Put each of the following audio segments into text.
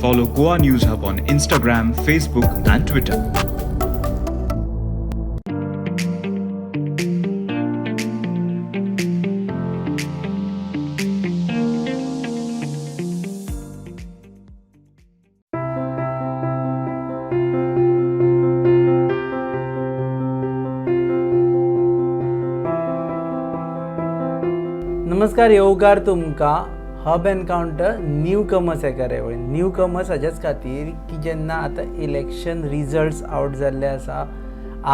Follow Goa News Hub on Instagram, Facebook, and Twitter. नमस्कार, येवकार तुमकां हब एनकाउंटर न्यू कमर्स एका रेवळी. New commerce हाच्याच खातीर की जेन्ना आतां इलेक्शन रिजल्ट्स आउट जाल्ले आसा,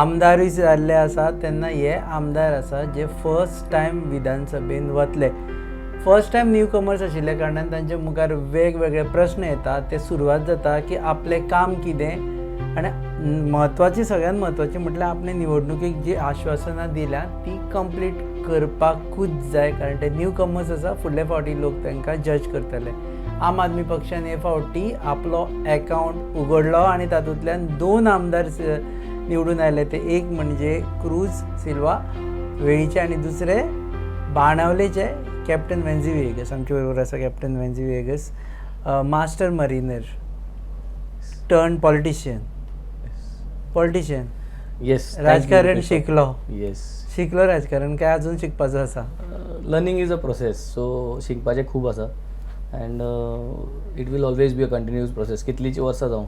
आमदारूय जाल्ले आसा, तेन्ना हे आमदार आसा जे फर्स्ट टायम विधानसभेन वतले. फर्स्ट टायम न्यू कमर्स आशिल्ल्या कारणान तांचे मुखार वेगवेगळे प्रश्न येता. ते सुरवात जाता की आपलें काम कितें, आनी म्हत्वाची सगळ्यांत म्हत्वाची म्हटल्यार आपले निवडणुकीक जी आश्वासनां दिल्या ती कंप्लीट करपाकूच जाय, कारण ते न्यू कमर्स आसा. फुडले फावटी लोक तांकां जज करतले. आम आदमी पक्षान हे फावटी आपलो अकावंट उगडलो आनी तातूंतल्यान 2 आमदार निवडून आयले. ते एक म्हणजे क्रूज सिल्वा वेळीचे आनी दुसरे बाणावलेचे कॅप्टन वेन्झी वेगस. आमचे बरोबर आसा captain Venzy Viegas, master mariner turn politician. Yes, राजकारण शिकलो. येस, शिकलो राजकारण, काय अजून शिकपाचो आसा? Learning is a process, so शिकपाचें खूब आसा and it will always be a continuous process. कितलींची वर्सां जावं,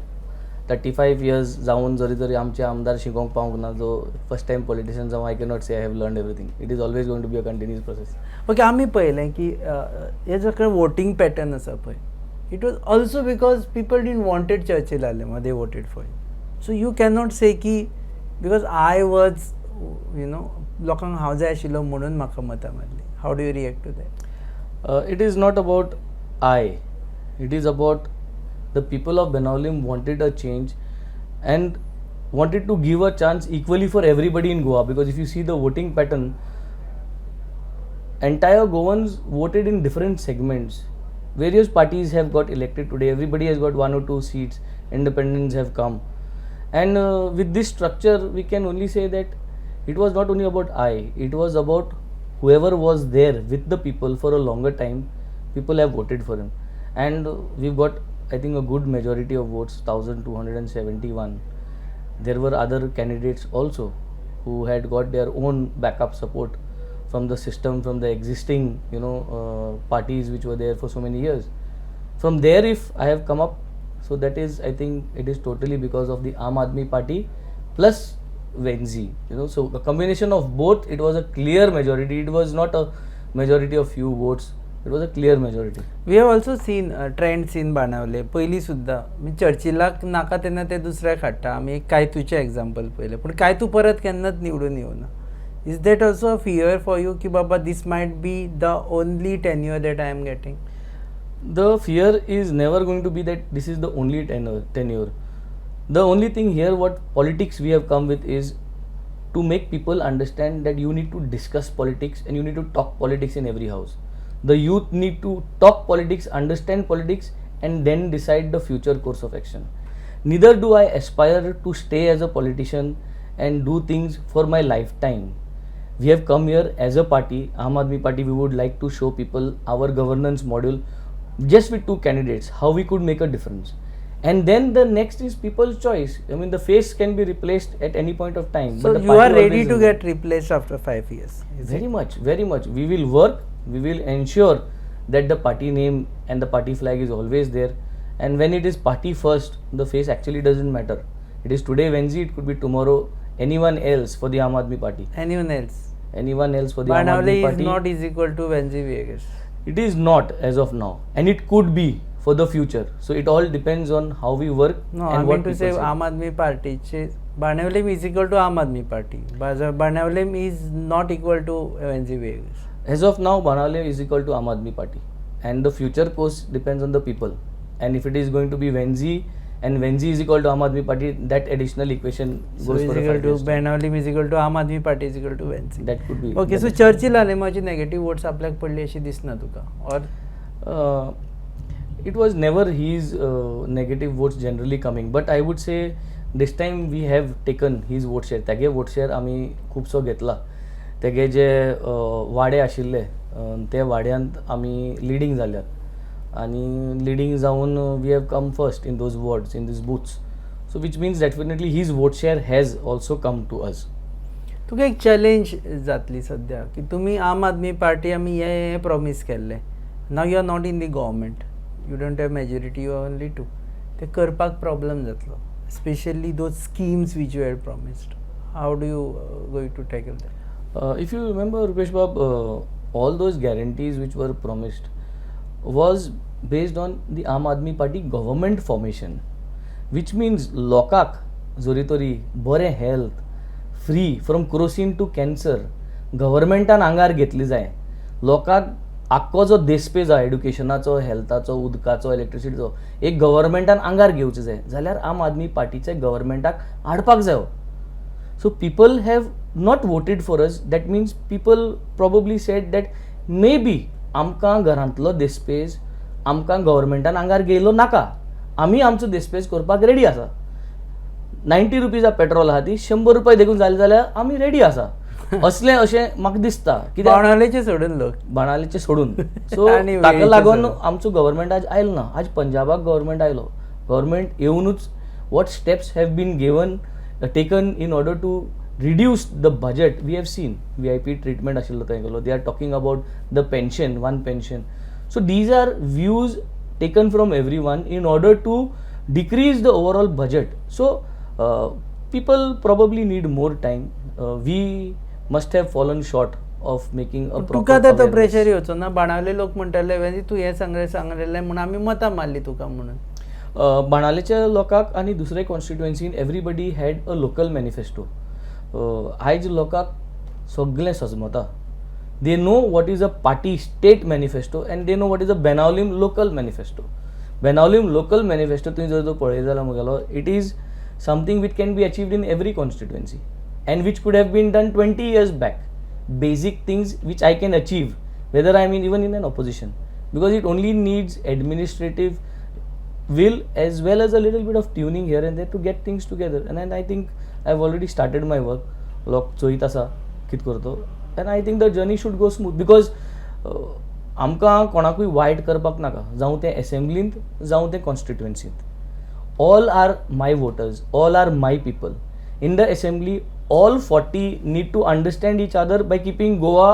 35 years जावन जरी आमचे आमदार शिकोवंक पावूंक ना, जो फर्स्ट टायम पॉलिटिशियन जावन आय can not say I have learned everything. It is always going to be a continuous process. Okay, आमी पळयलें की हे जो वोटींग पॅटर्न आसा पळय, it was also because people didn't wanted Churchill आले they voted for. So you cannot say की because I was लोकांक हांव जाय आशिल्लो म्हणून म्हाका मतां मारली. How do you react to that? It is not about I, it is about the people of Benaulim wanted a change and wanted to give a chance equally for everybody in Goa, because if you see the voting pattern, entire Goans voted in different segments. Various parties have got elected today, everybody has got 1 or 2 seats, independents have come, and with this structure we can only say that it was not only about I, it was about whoever was there with the people for a longer time. People have voted for him and we've got, I think, a good majority of votes, 1271. There were other candidates also who had got their own backup support from the system, from the existing parties which were there for so many years. From there, if I have come up, so that is, I think it is totally because of the Aam Aadmi Party plus Venzy, so a combination of both. It was a clear majority. It was not a majority of few votes, it was a clear majority. We have also seen trends in Benaulim. पयलीं सुद्दां चर्चिलाक नाका तेन्ना ते दुसऱ्याक हाडटा. आमी एक कायतूचें example पयलें, पूण कायतू परत केन्नाच निवडून येवना. Is that also a fear for you की बाबा these might be the only tenure that I am getting? The fear is never going to be that this is the only tenure. The only thing here what politics we have come with is to make people understand that you need to discuss politics and you need to talk politics in every house. The youth need to talk politics, understand politics, and then decide the future course of action. Neither do I aspire to stay as a politician and do things for my lifetime. We have come here as a party, Aam Aadmi Party. We would like to show people our governance model just with 2 candidates, how we could make a difference. And then the next is people's choice. I mean, the face can be replaced at any point of time. So but you are ready to get replaced after 5 years? Very much, very much. We will work, we will ensure that the party name and the party flag is always there. And when it is party first, the face actually doesn't matter. It is today Venzy, it could be tomorrow anyone else for the Aam Aadmi Party. Anyone else? Anyone else for the Aam Aadmi Banavale Party. is not is equal to Venzy Viegas. It is not as of now, and it could be for the future. So it all depends on how we work. No, and I what mean to say Aam Aadmi Party Banavale is equal to Aam Aadmi Party. Banavale is not equal to Venzy Viegas. As of now, Benaulim is equal to Aam Aadmi Party, and the future course depends on the people. And if it is going to be Venzy and Venzy is equal to Aam Aadmi Party, that additional equation So goes is for a equal 5 to years. Banavale is equal to Aam Aadmi Party is equal to Venzy. That could be. Okay, so Churchill आले माझी negative votes आपल्याक पडली अशी दिसना तुका? Or it was never his negative votes generally coming, but I would say this time we have taken his vote share. तेगे vote share आमी खूबसो घेतला. तेगे जे वाडे आशिल्ले ते वाड्यांत आमी लिडींग जाल्यात. आणि लिडिंग जाऊन we have come first in those wards in these booths. So which means definitely his vote share has also come to us. तुका एक चॅलेंज जातली सद्या की तुमी आम आदमी पार्टी आमी हे प्रॉमीस केल्ले, now you are not in the government, you don't have majority, you only 2, ते करपाक प्रॉब्लेम जातलो, especially those schemes which you had promised. How do you going to tackle that? If you remember, Rupesh Bab, all those guarantees which were promised was based on the Aam Aadmi Party government formation, which means lokak zoritori bore health free from kerosene to cancer governmentan आंगार घेतली जाय. लोकांक आख्खो जो देस्पेज आहा एड्युकेशनाचो, हेल्थाचो, उदकाचो, इलेक्ट्रिसिटीचो एक गव्हर्मेंटान आंगार घेवचो जाय जाल्यार आम आदमी पार्टीचे गव्हर्मेंटाक हाडपाक जायो. So people have not voted for us. That means people probably said that maybe आमकां घरांतलो देस्पेज आमकां गव्हर्मेंटान आंगार घेयलो नाका, आमी आमचो देस्पेज करपाक रेडी आसा. 90 रुपीजा पेट्रोल आहा ती 100 रुपये देखून जाली जाल्यार आमी रेडी आसा. असलें अशें म्हाका दिसता. कित्याक बाणावलेचे सोडून लोक बाणावलेचे सोडून. सो आनी ताका वेळेचे लागून सोडून. आमचो गव्हर्मेंट आज आयलो ना. आज पंजाबाक गव्हर्मेंट आयलो. गव्हर्मेंट येवनूच what steps have been given taken in order to reduce the budget. We have seen VIP treatment ashillo thai gelo. They are talking about the pension, one pension. So these are views taken from everyone in order to decrease the overall budget. So people probably need more time. We must have fallen short of making a proper तुका तर तो awareness. Pressure येवचो ना. बाणावले लोक म्हणटाले वेंजी तू हे सांगलेले म्हणून आमी मतां मारली तुका म्हणून. बाणालेच्या लोकांक आनी दुसरे कॉन्स्टिट्युएन्सीन everybody had a local manifesto. आयज लोकांक सगळें सजमता. They know what is a party state manifesto and they know what is a Benaulim local manifesto. Benaulim local manifesto तुवें जर तो पळयत जाल्यार मुगेलो it is something which can be achieved in every constituency and which could have been done 20 years back. Basic things which I can achieve whether I mean even in an opposition, because it only needs administrative will as well as a little bit of tuning here and there to get things together. And I think I've already started my work. Lok choit asa kit करतो and I think the journey should go smooth because आमकां कोणाकूय वायट करपाक नाका, जावं ते असेंब्लींत जावं ते कॉन्स्टिट्युएन्सींत. all are my voters, all are my people. In the assembly all 40 need to understand each other by keeping Goa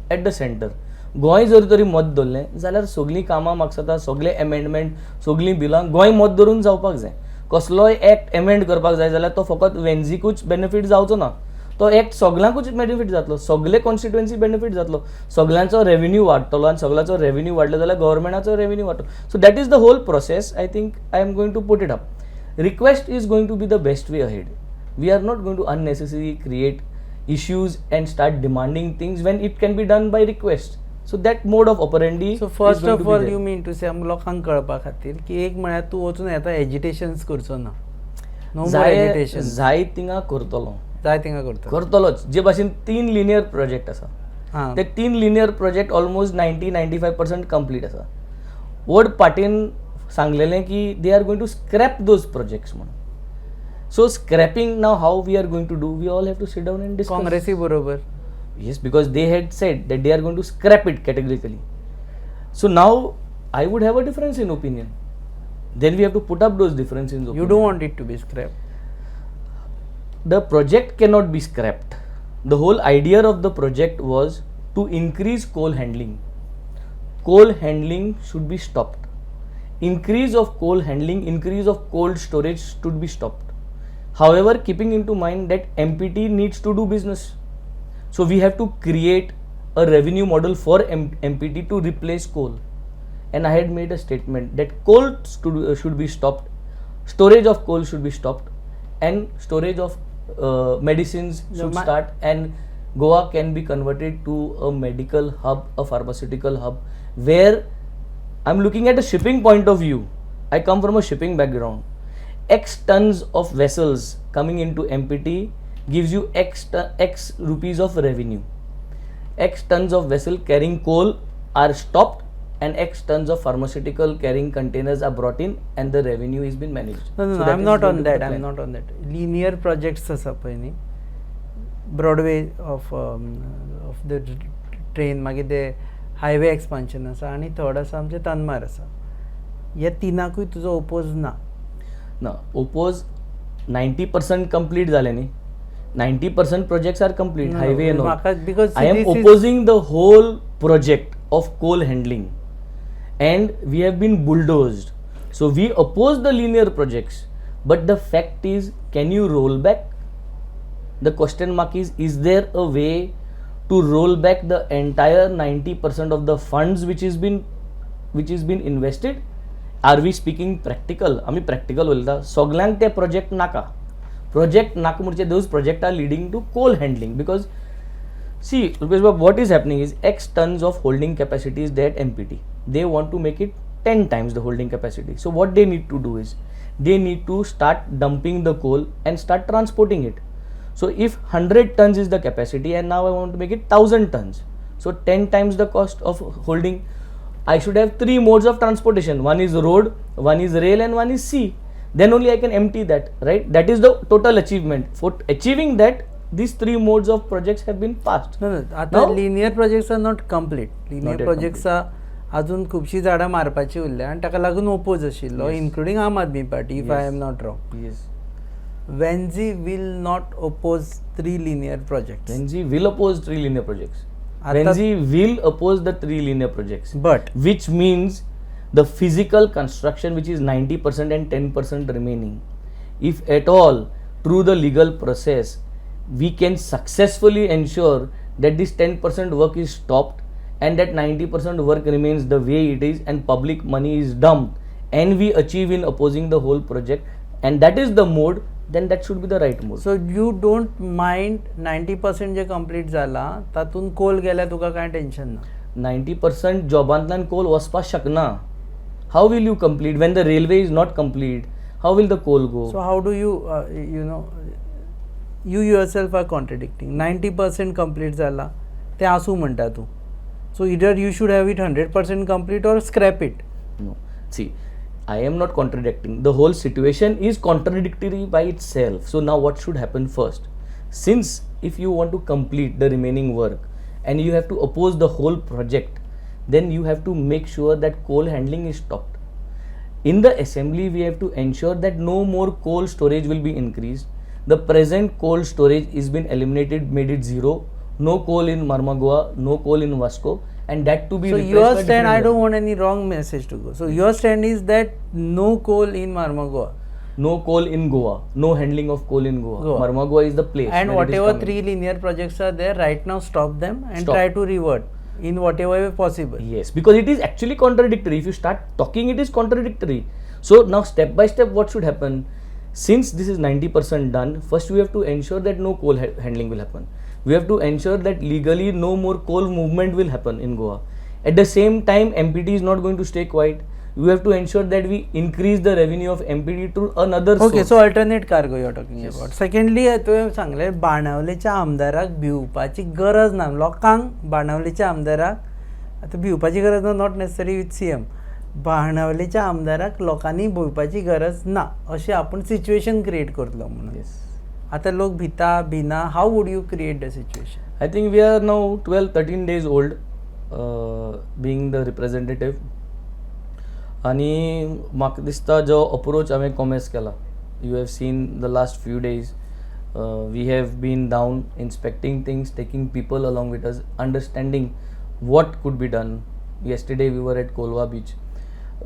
at the center. Goa जर तरी मत धरलें जाल्यार सगळीं कामां म्हाका जाता, सगळे एमेंडमेंट, सगळीं बिलां गोंय मत धरून जावपाक जाय. कसलोय एक्ट एमेंड करपाक जाय जाल्यार तो फकत वेंझीकूच बेनिफीट जावचो ना, तो एक्ट सगळ्यांकूच बेनिफीट जातलो, सगळे कॉन्स्टिट्युएन्सी बेनिफीट जातलो, सगळ्यांचो रेव्हेन्यू वाडटलो आनी सगळ्यांचो रेव्हेन्यू वाडलो जाल्यार गव्हर्मेंटाचो रेव्हेन्यू वाडटलो. So that is the whole process. I think I am going to put it up. Request is going to be the best way ahead. We are not going to unnecessary create issues and start demanding things when it can be done by request. So that mode of operandi. So first of all you mean to say आम लोकांक कळपा खातीर की एक म्हळ्यार तूं वचून येता एजिटेशन्स करचो ना. नो मोर एजिटेशन. जाय थिंगा करतलो. जाय थिंगा करतलोच. जे भाशेन 3 लिनियर प्रोजेक्ट आसा ते 3 लिनियर प्रोजेक्ट ऑलमोस्ट 90-95% कंप्लीट आसा. वड पार्टीन सांगलेलें की they are going to scrap those projects म्हणून. So scrapping now, how we are going to do? We all have to sit down and discuss. काँग्रेसी बरोबर. Yes, because they had said that they are going to scrap it categorically. So now I would have a difference in opinion. Then we have to put up those differences in opinion. You don't want it to be scrapped. The project cannot be scrapped. The whole idea of the project was to increase coal handling. Coal handling should be stopped. Increase of coal handling, increase of cold storage should be stopped. However, keeping into mind that MPT needs to do business. So we have to create a revenue model for MPT to replace coal. And I had made a statement that coal should be stopped, storage of coal should be stopped, and storage of medicines should start, and Goa can be converted to a medical hub, a pharmaceutical hub, where I'm looking at a shipping point of view. I come from a shipping background. X tons of vessels coming into MPT gives you X rupees of revenue. X tons of vessel carrying coal are stopped and X tons of pharmaceutical carrying containers are brought in and the revenue has been managed. No, So I'm not on that. I'm not on that. Linear projects आसा पळय न्ही, Broadway of the train, मागीर ते highway expansion आसा आनी third आसा आमचे तनमार आसा. ह्या तिनाकूय तुजो ओपोज ना. ना ओपोज 90% complete झाले न्ही. 90% projects are complete. Highway and all. Because I am opposing the whole project of coal handling, and we have been bulldozed. So we oppose the linear projects, but the fact is, can you roll back? The question mark is there a way to roll back the entire 90% of the funds which is been invested? Are we speaking practical? आम्ही practical उलयता. सगळ्यांक ते project नाका. Project नाका म्हणजे those projects are leading to coal handling, because see, Rupesh Baba, what is happening is X tons of holding capacity is there at MPT. They want to make it 10 times the holding capacity. So what they need to do is they need to start dumping the coal and start transporting it. So if 100 tons is the capacity and now I want to make it 1000 tons, so 10 times the cost of holding, I should have 3 modes of transportation. One is road, one is rail, and one is sea. Then only I can empty that, right? That is the total achievement. For achieving that, these 3 modes of projects have been passed. No. आता linear projects are not complete. Linear projects are अजून खुबशी झाडां मारपाची उरल्या आनी ताका लागून oppose आशिल्लो, इन्क्लुडींग आम आदमी party, if I am not wrong. Yes. Venzy will not oppose 3 linear projects. Venzy will oppose 3 linear projects. Venzy will oppose the 3 linear projects. But which means the physical construction, which is 90% and 10% remaining, if at all through the legal process we can successfully ensure that this 10% work is stopped and that 90% work remains the way it is and public money is dumped, and we achieve in opposing the whole project, and that is the mode, then that should be the right mode. So you don't mind 90% J complete जाला तातून कोल गेल्या तुका काय tension ना. 90% जॉबांतल्यान कोल वचपाक शकना. How will you complete when the railway is not complete? How will the coal go? So how do you you yourself are contradicting. 90% complete झाला ते आसू म्हणटा तू. So either you should have it 100% complete or scrap it. No. See, I am not contradicting. The whole situation is contradictory by itself. So now what should happen first? Since if you want to complete the remaining work and you have to oppose the whole project, then you have to make sure that coal handling is stopped. In the assembly, we have to ensure that no more coal storage will be increased. The present coal storage is been eliminated, made it zero. No coal in Marmagoa, no coal in Vasco, and that to be so replaced your by stand, I different don't want any wrong message to go. So your stand is that no coal in Marmagoa. No coal in Goa, no handling of coal in Goa. Marmagoa is the place. And whatever 3 linear projects are there right now, stop them and try to revert in whatever way possible. Yes, because it is actually contradictory. If you start talking, it is contradictory. So now step by step what should happen? Since this is 90% done, first we have to ensure that no coal handling will happen. We have to ensure that legally no more coal movement will happen in Goa. At the same time, MPT is not going to stay quiet. We have to ensure that we increase the revenue of MPT through another source. Okay, so alternate cargo you are talking about. Secondly, तुवें सांगलें बाणावलेच्या आमदाराक भिवपाची गरज ना. लोकांक बाणावलेच्या आमदाराक आतां भिवपाची गरज ना, not necessary with CM. बाणावलेच्या आमदाराक लोकांनी भिवपाची गरज ना अशी आपूण सिच्युएशन क्रिएट करतलो म्हणून. आता लोक भिना. How would you create the situation? I think we are now 12-13 days old being the representative. आणि म्हाका दिसता जो अप्रोच हांवें कॉमेस केला, you have seen the last few days, we have been down inspecting things, taking people along with us, understanding what could be done. Yesterday we were at Kolwa beach.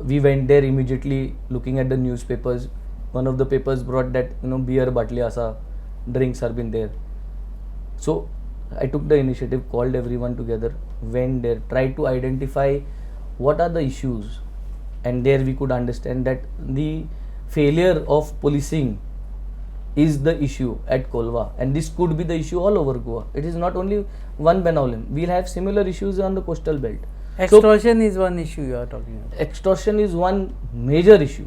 We went there immediately, looking at the newspapers. One of the papers brought that beer batli asa, drinks are been there. So I took the initiative, called everyone together, went there, tried to identify what are the issues, and there we could understand that the failure of policing is the issue at Kolwa, and this could be the issue all over Goa. It is not only one Benaulim. We'll have similar issues on the coastal belt. Extortion is one issue you are talking about. Extortion is one major issue.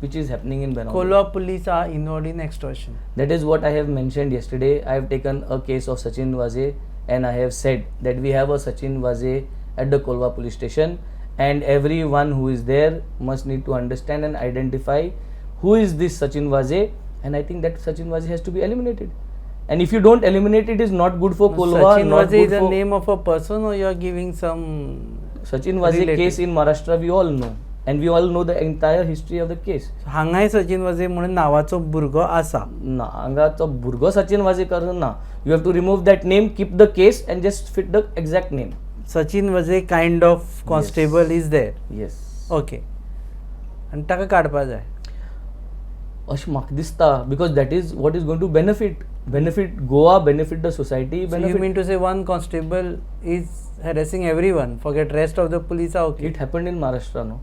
Which is happening in Benaulim. Kolwa police are involved in extortion. That is what I have mentioned yesterday. I have taken a case of Sachin Vaze and I have said that we have a Sachin Vaze at the Kolwa police station, and everyone who is there must need to understand and identify who is this Sachin Vaze, and I think that Sachin Vaze has to be eliminated. And if you don't eliminate it, is not good for Kolwa. Sachin Vaze is the name of a person, or you are giving some Sachin Vaze Related. case in Maharashtra we all know, and we all know the entire history of the case. हांगाय सचिन वाजे म्हणून नावाचो भुरगो आसा. ना हांगाचो भुरगो सचिन वाजेकर ना. You have to remove that name, keep the case and just fit the exact name. Sachin वाजे kind of constable is there. Yes. Okay. आनी ताका काडपा जाय. अशें म्हाका दिसता, because that is what is going to benefit Goa, benefit the society, So you mean to say one constable is harassing everyone, forget rest of the police are okay? It happened in Maharashtra, no?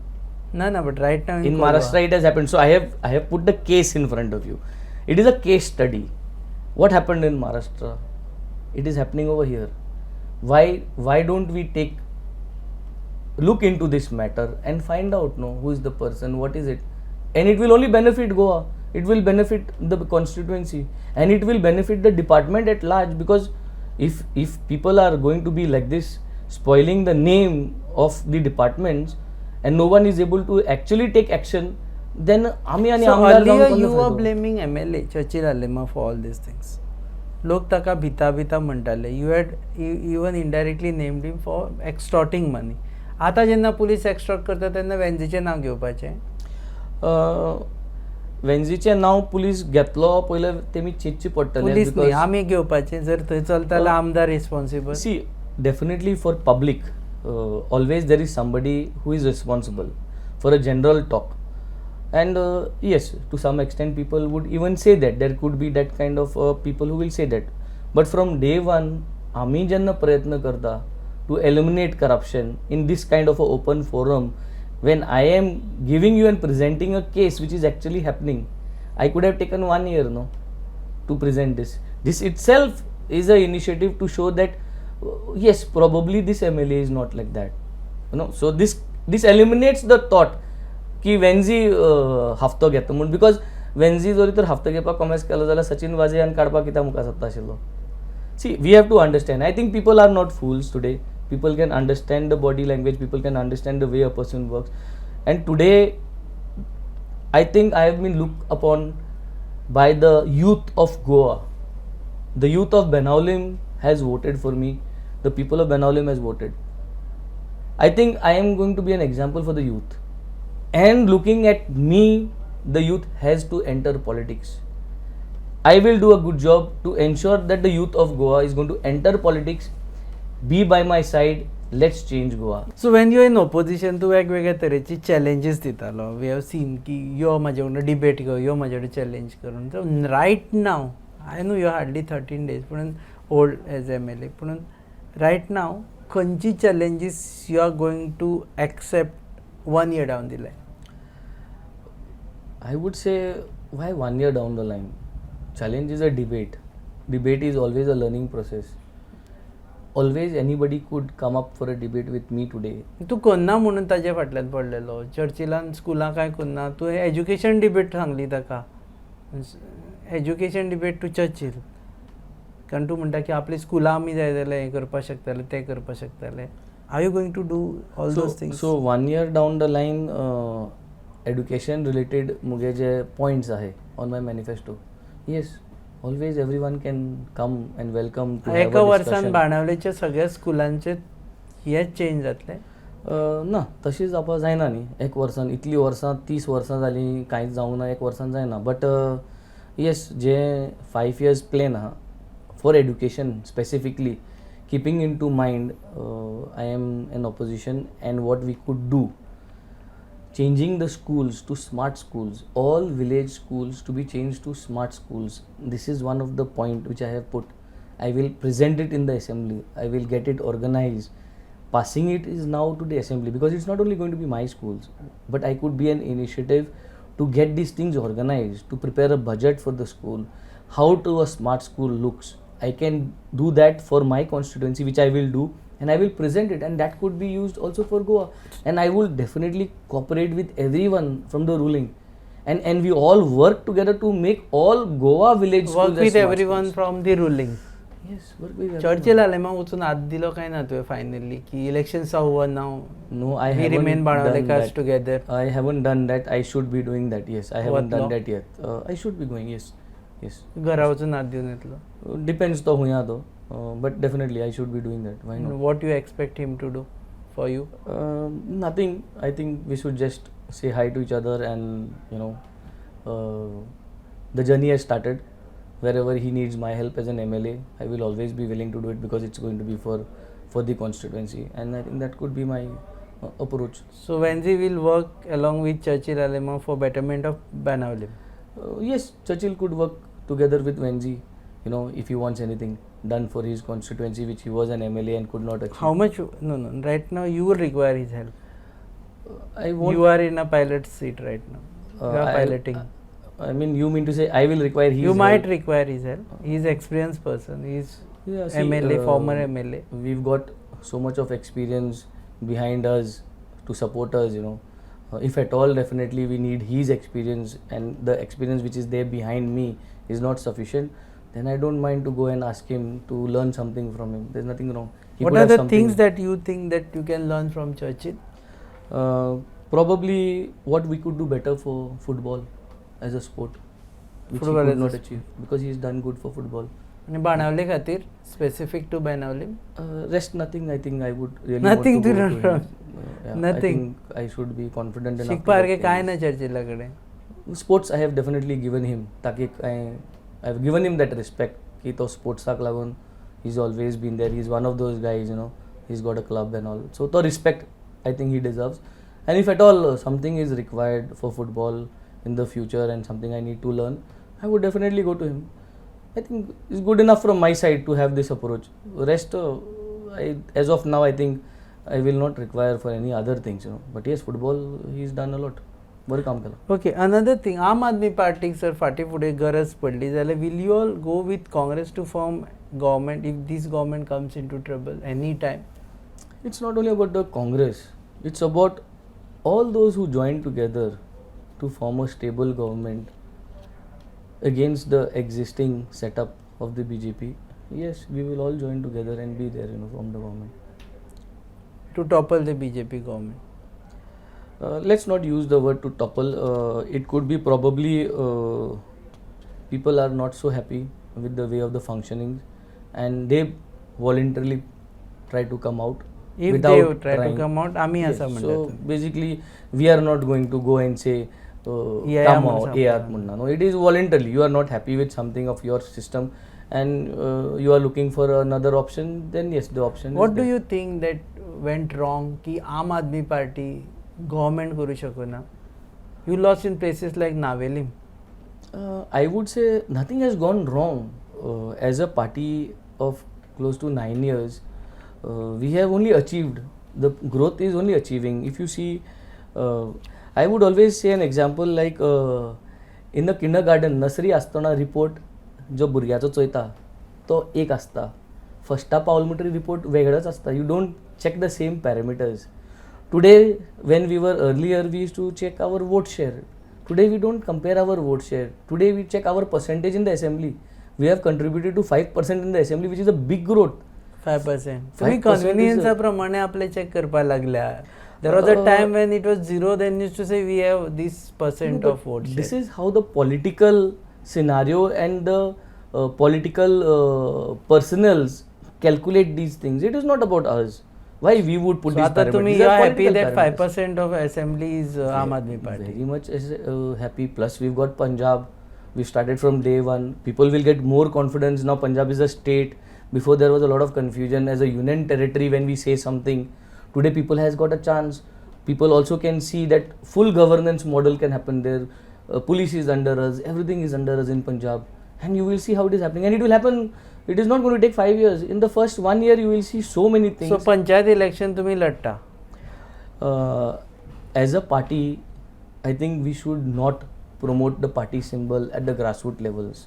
No, but right now In Goa. Maharashtra it has happened. So I have put the case in front of you. It is a case study. What happened in Maharashtra? It is happening over here. Why don't we look into this matter and find out, no, who is the person, what is it? And it will only benefit Goa. It will benefit the constituency, and it will benefit the department at large, because if people are going to be like this, spoiling the name of the departments, and no one is able to actually take action, then आम्ही आणि So आमदार जाऊन earlier कोणाला you were फायदो? blaming MLA Churchill Alema for all these things. लोक ताका भिता म्हणटाले. You had even indirectly named him for extorting money. आता जेन्ना पुलीस एक्स्टॉर्ट करता तेन्ना वेंझीचें नांव घेवपाचें. वेंझीचें नांव पुलीस घेतलो पयले तेमी चिंतची पडटलें. पुलीस न्ही, आमी घेवपाचें. जर थंय चलता जाल्यार आमदार responsible. See, definitely for public, always there is somebody who is responsible for a general talk. And yes, to some extent people would even say that. There could be that kind of people who will say that. But from day one, आमी जेन्ना प्रयत्न करता to eliminate corruption in this kind of a open forum, when I am giving you and presenting a case which is actually happening, I could have taken 1 year, no, to present this. This itself is an initiative to show that yes, probably this MLA is not like that, you know. So this eliminates the thought की वेंझी हफ्तो घेता म्हणून, because Venzy जरी तर हफ्तो घेवपाक कॉमेस केलो जाल्यार सचिन वाजेयान काडपाक कित्याक मुखार सरता आशिल्लो. See, we have to understand. I think people are not fools today. People can understand the body language, people can understand the way a person works, and today I think I have been looked upon by the youth of Goa. The youth of Benaulim has voted for me. The people of Benaulim has voted. I think I am going to be an example for the youth, and looking at me, the youth has to enter politics. I will do a good job to ensure that the youth of Goa is going to enter politics. Be by my side, let's change Goa. So when you're in opposition, तू वेगवेगळ्या तरेची challenges दितालो. We have seen की यो म्हाजे वांगडा debate कर, यो म्हाजे वांगडा चॅलेंज करून. So right now, I know you're hardly 13 days, पण old as MLA, पण right now, खंयची challenges you are going to accept 1 year down the line? I would say, why 1 year down the line? Challenge is a debate. Debate is always a learning process. Always anybody could come up for a debate with me today. तू कोन्ना म्हणून ताजे फाटल्यान पडलेलो. चर्चिलान स्कुलां काय कोन्ना. तू education debate सांगली ताका. Education debate to Churchill. कारण तू म्हणटा की आपली स्कुलां आमी जाय जाल्यार हें करपाक शकताले, तें करपाक शकताले. Are you going to do all those things? So 1 year down the line, education related मुगे जे points आहे on my manifesto. Yes, always everyone can come and welcome to have एका a वर्सान discussion. बाणावलेच्या सगळ्या स्कुलांचे हे चेंज जातले? ना, तशी जावपाक जायना न्ही. एक वर्सान, इतली वर्सां, 30 वर्सां जालीं, कांयच जावंक ना, एक वर्सान जायना. बट येस, जे 5 years प्लॅन आहा for education specifically, keeping into mind I am in opposition, and what we could do, changing the schools to smart schools, all village schools to be changed to smart schools. This is one of the point which I have put. I will present it in the assembly. I will get it organized. Passing it is now to the assembly, because it's not only going to be my schools, but I could be an initiative to get these things organized, to prepare a budget for the school, how to a smart school looks. I can do that for my constituency, which I will do, and I will present it, and that could be used also for Goa. And I will definitely cooperate with everyone from the ruling, and we all work together to make all Goa village schools Work as with smart everyone schools. from the ruling. Yes, work with everyone. Churchill Alemao वचून हात दिलो काय ना तुवें finally की elections are over नाव? No, I We haven't remain done Banawalekas that. together. I haven't done that. I should be doing that. Yes, I haven't done What law? that yet. I should be going. Yes, yes. घरा वचून हात दिवन येतलो. Depends तो हुया तो, but definitely I should be doing that. Why not? What you expect him to do for you? Nothing. I think we should just say hi to each other, and the journey has started. Wherever he needs my help as an MLA, I will always be willing to do it, because it's going to be for the constituency, and I think that could be my approach. So Venzy will work along with Churchill Alema for betterment of Benaulim. Yes, Churchill could work together with Venzy, if he wants anything done for his constituency, which he was an MLA and could not achieve. How much? No. Right now you will require his help. I won't. You are in a pilot seat right now. You are piloting. I mean, you mean to say I will require his You help? might require his help. He is experienced person. He is MLA, former MLA. We've got so much of experience behind us to support us, if at all, definitely we need his experience, and the experience which is there behind me is not sufficient, then I don't mind to go and ask him to learn something from him. There's nothing wrong. What are the things that you think that you can learn from Churchill? Probably what we could do better for football as a sport, which Football he as could a not achieve, because he's done good for football. आणि बाणावले खातीर specific to Benaulim Rest nothing. I think I would really Nothing want to to go learn to from. him. Nothing. I think I should be confident enough. शिकपासारखे काय ना चर्चिलाकडे Sports I have definitely given him. ताकि I've given him that respect कि तो sportsak लागून he's always been there. He's one of those guys, he's got a club and all. So the respect I think he deserves. And if at all something is required for football in the future and something I need to learn, I would definitely go to him. I think it's good enough from my side to have this approach. Rest, as of now, I think I will not require for any other things, But yes, football, he's done a lot. बरं काम केलं. Okay another thing आम आदमी पार्टीक जर फाटी फुडें गरज पडली जाल्यार will you all go with Congress to form government if these government comes into trouble any time? It's not only about the Congress. It's about all those who join together to form a stable government against the existing setup of the BJP. Yes, we will all join together and be there, from the government. To topple the BJP government? Let's not use the word to topple. It could be probably people are not so happy with the way of the functioning, and they voluntarily try to come out. If without they try trying. to come out, आम्ही Yes, असं so म्हणतात. basically we are not going to go and say Yeah, come yeah, out, yeah. no, it is voluntarily. You are not happy with something of your system, and you are looking for another option, then yes, the option What is do there. you think that went wrong की आम आदमी party government करू शकना? You lost in places like Navelim. I would say nothing has gone wrong. As a party of close to 9 years, we have only achieved. The growth is only achieving. If you see, I would always say an example like in the kindergarten, nursery asतना report जो भुरग्याचो चोयता तो एक आसता. फर्स्टा पावल म्हणटरी report वेगळोच आसता. You don't check the same parameters. Today, when we were earlier, we used to check our vote share. Today, we don't compare our vote share. Today, we check our percentage in the assembly. We have contributed to 5% in the assembly, which is a big growth. 5%. तुम्ही कन्व्हिनियन्सा प्रमाणे आपले check करपाक लागल्या. There was a time when it was 0, then used to say we have this percent of vote share. This is how the political scenario and the political personals calculate these things. It is not about us. Why we would put So these आता parameters? तुम्ही These you are are happy political that parameters. 5% of assembly is Aam Aadmi Party. Very much happy. Plus, we've got Punjab. We started from day one. People will get more confidence now. Punjab is a state. Before there was a lot of confusion as a union territory when we say something. Today, people has got a chance. People also can see that full governance model can happen there. Police is under us. Everything is under us in Punjab, and you will see how it is happening. And it will happen. It is not going to take 5 years. In the first 1 year, you will see so many things. So panchayat election तुम्ही लढता? As a party, I think we should not promote the party symbol at the grassroots levels.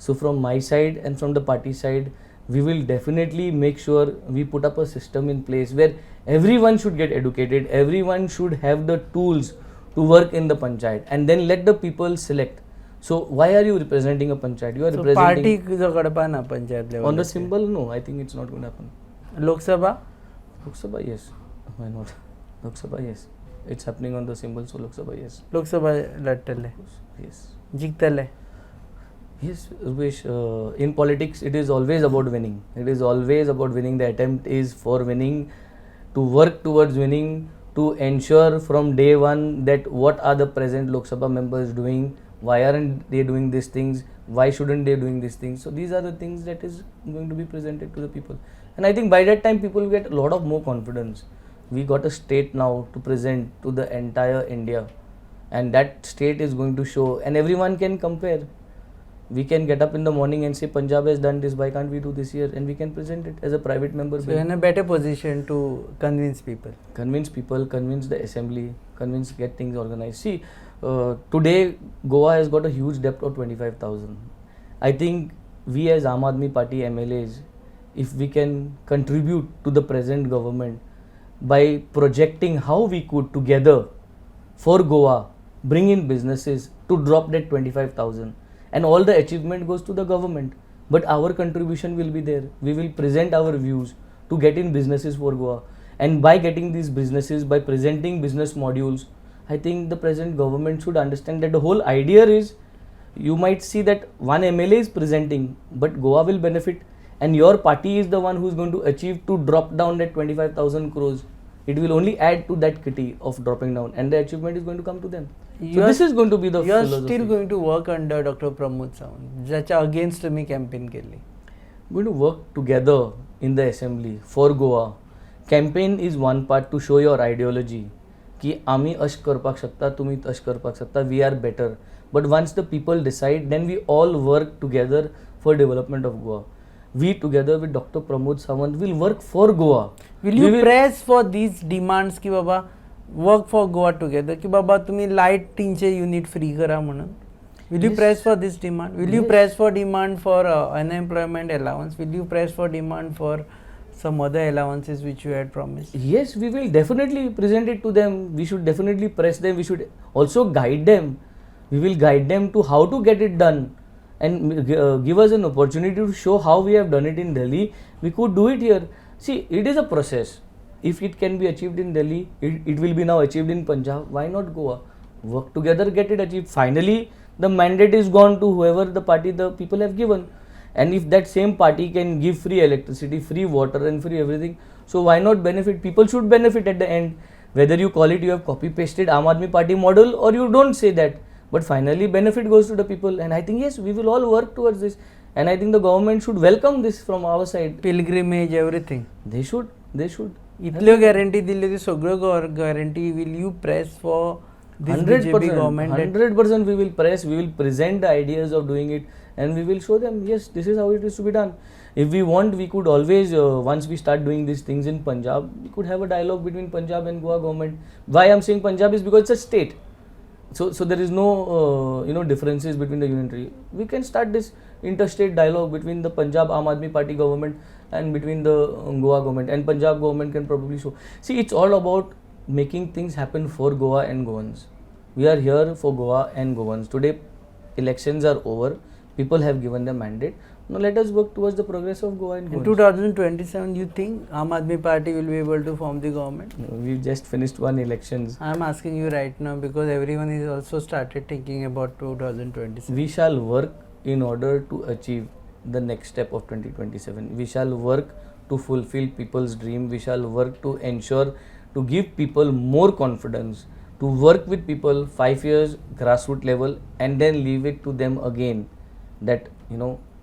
So from my side and from the party side, we will definitely make sure we put up a system in place where everyone should get educated, everyone should have the tools to work in the panchayat, and then let the people select. So why are you representing a panchayat? You are So representing party जो कडपा ना panchayat level on the symbol. No, I think it's not going to happen. Lok Sabha? Lok Sabha, yes. Why not? Lok Sabha, yes. It's happening on the symbol, so Lok Sabha, yes. Lok Sabha लढतले? Yes. जिंकतले? Yes, Rupesh, in politics, it is always about winning. It is always about winning. The attempt is for winning. to work towards winning, to ensure from day one that what are the present Lok Sabha members doing, why aren't they doing these things, why shouldn't they doing these things. So these are the things that is going to be presented to the people, and I think by that time people get a lot of more confidence. We got a state now to present to the entire India, and that state is going to show, and everyone can compare. We can get up in the morning and say Punjab has done this, why can't we do this here, and we can present it as a private member So bill. you're in a better position to convince people. Convince people, convince the assembly, get things organized. See, today Goa has got a huge debt of 25,000. I think we as Aam Aadmi Party MLAs, if we can contribute to the present government by projecting how we could together for Goa bring in businesses to drop that 25,000, and all the achievement goes to the government, but our contribution will be there. We will present our views to get in businesses for Goa, and by getting these businesses, by presenting business modules, I think the present government should understand that the whole idea is, you might see that one MLA is presenting, but Goa will benefit, and your party is the one who is going to achieve to drop down that 25,000 crores. It will only add to that kitty of dropping down, and the achievement is going to come to them. So this is going to be the You are philosophy. still going to work under Dr. Pramod Sawant, ज्याच्या against तुम्ही campaign केली. Going to work together in the assembly for Goa. Campaign is one part to show your ideology की आम्ही अश करपाक शकता, तुम्ही तश करपाक शकता, we are better. But once the people decide, then we all work together for development of Goa. We together with Dr. Pramod Sawant will work for Goa. Will you press for these demands की बाबा work for Goa together की बाबा तुम्ही light 300 unit free करा म्हणून? Will you press for this demand? Will you press for demand for unemployment allowance? Will you press for demand for some other allowances which you had promised? Yes, we will definitely present it to them. We should definitely press them. We should also guide them. We will guide them to how to get it done, and give us an opportunity to show how we have done it in Delhi. We could do it here. See, it is a process. If it can be achieved in Delhi, it will be now achieved in Punjab. Why not Goa? Work together, get it achieved. Finally, the mandate is gone to whoever the party the people have given. And if that same party can give free electricity, free water and free everything, so why not benefit? People should benefit at the end. Whether you call it you have copy pasted Aam Aadmi Party model or you don't say that. But finally benefit goes to the people, and I think yes, we will all work towards this, and I think the government should welcome this from our side. Pilgrimage, everything. They should. इतल्यो guarantee दिले ते सगळं guarantee. Will you press for this 100%, BJP government? 100% we will press, we will present the ideas of doing it, and we will show them, yes, this is how it is to be done. If we want, we could always, once we start doing these things in Punjab, we could have a dialogue between Punjab and Goa government. Why I am saying Punjab is because it's a state. So there is no differences between the unitary. We can start this interstate dialogue between the Punjab Aam Aadmi Party government and between the Goa government, and Punjab government can probably show. See, it's all about making things happen for Goa and Goans. We are here for Goa and Goans. Today, elections are over. People have given their mandate. Now let us work towards the progress of Goa and Goans. In 2027, you think Aam Aadmi Party will be able to form the government? We just finished one elections. I am asking you right now because everyone is also started thinking about 2027. We shall work in order to achieve the next step of 2027. We shall work to fulfill people's dream. We shall work to ensure to give people more confidence, to work with people 5 years grassroots level, and then leave it to them again that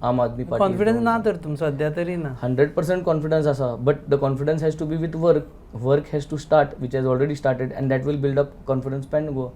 Aam Aadmi Party. Confidence ना तर तुम सध्या तरी ना. 100% confidence asa, but the confidence has to be with work. Work has to start, which has already started, and that will build up confidence and go.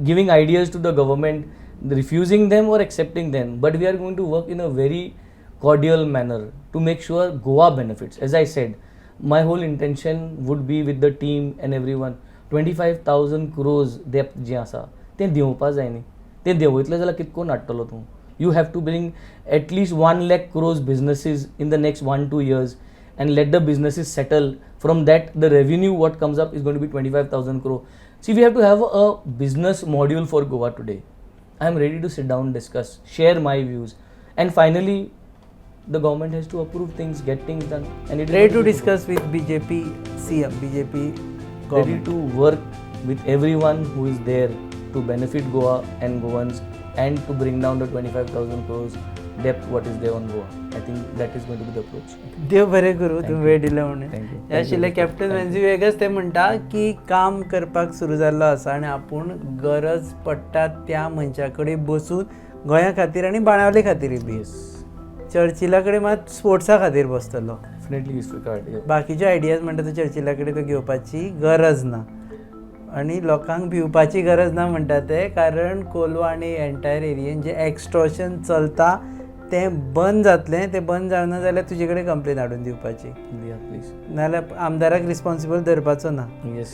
Giving ideas to the government, refusing them or accepting them, but we are going to work in a very cordial manner to make sure Goa benefits. As I said, my whole intention would be with the team and everyone. 25,000 crores depth जी आसा ते दिवपा जाय न्ही. ते देवयतले जाल्यार कितको नाडटलो तूं. You have to bring at least 1 lakh crores businesses in the next 1-2 years, and let the businesses settle. From that, the revenue what comes up is going to be 25,000 crore. See, we have to have a business module for Goa today. I am ready to sit down, discuss, share my views, and finally, the government has to approve things, get things done, and it is Ready to discuss with BJP CM, BJP ready government. to work with everyone who is there to benefit Goa and Goans, and to bring down the 25,000 crores debt what is there on Goa. I think that is going to be the approach. देव बरें करूं Thank तुम्ही you. वेळ दिला म्हणून. Thank you. हे आशिल्ले captain Venzy vagus ते म्हणटा की काम करपाक सुरू जाल्लो आसा आनी आपूण गरज पडटा त्या मनशा कडेन बसून गोंया खातीर आनी बाणावले खातीर बी. चर्चिला कडेन मात स्पोर्ट्सा खातीर बसतलो. Definitely is required. Yeah. बाकीच्यो आयडियाज म्हणटा तो चर्चिला कडेन तो घेवपाची गरज ना आनी लोकांक भिवपाची गरज ना म्हणटा ते, कारण कोलवा आनी एंटायर एरियेन जे एक्स्ट्रॉशन चलता तें बंद जातलें. तें बंद जावना जाल्यार तुजे कडेन कंप्लेन हाडून दिवपाची, Yeah, please. नाल्यार आमदाराक रिस्पॉन्सिबल धरपाचो ना. Yes.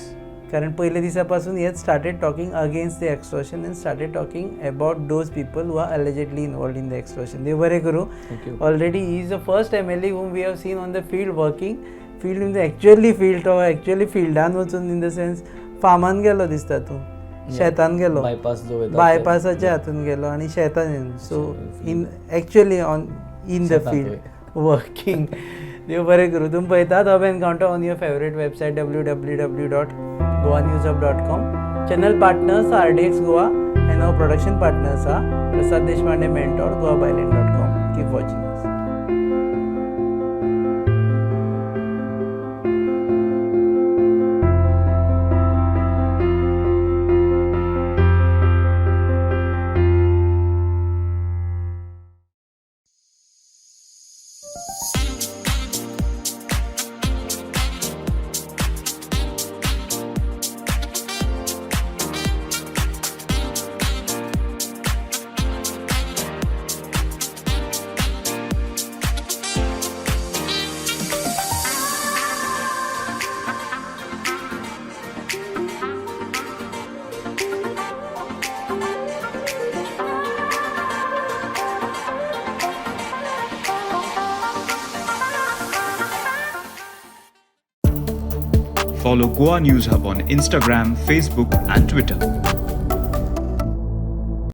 कारण पयले दिसा पासून हेच started talking against the extortion and started talking about those people who are allegedly involved in the extortion. देव बरें करूं. Thank you. Already he is the first MLA whom we have seen on the field working. Field in the actually field तो actually फिल्डान वचून in the sense फार्मान गेलो दिसता तूं, शेतान गेलो, Bypass जो वयता बायपासाच्या हातून गेलो आनी शेतान. So in actually on in the शेतांत फील्ड वर्किंग. देव बरें करूं. तुमी पळयतात hub encounter on your favourite website www.goanews.com. Channel partners RDX Goa and our production partners R Prasad Deshpande mentor goabyland.com. Keep watching. Follow Goa News Hub on Instagram, Facebook, and Twitter.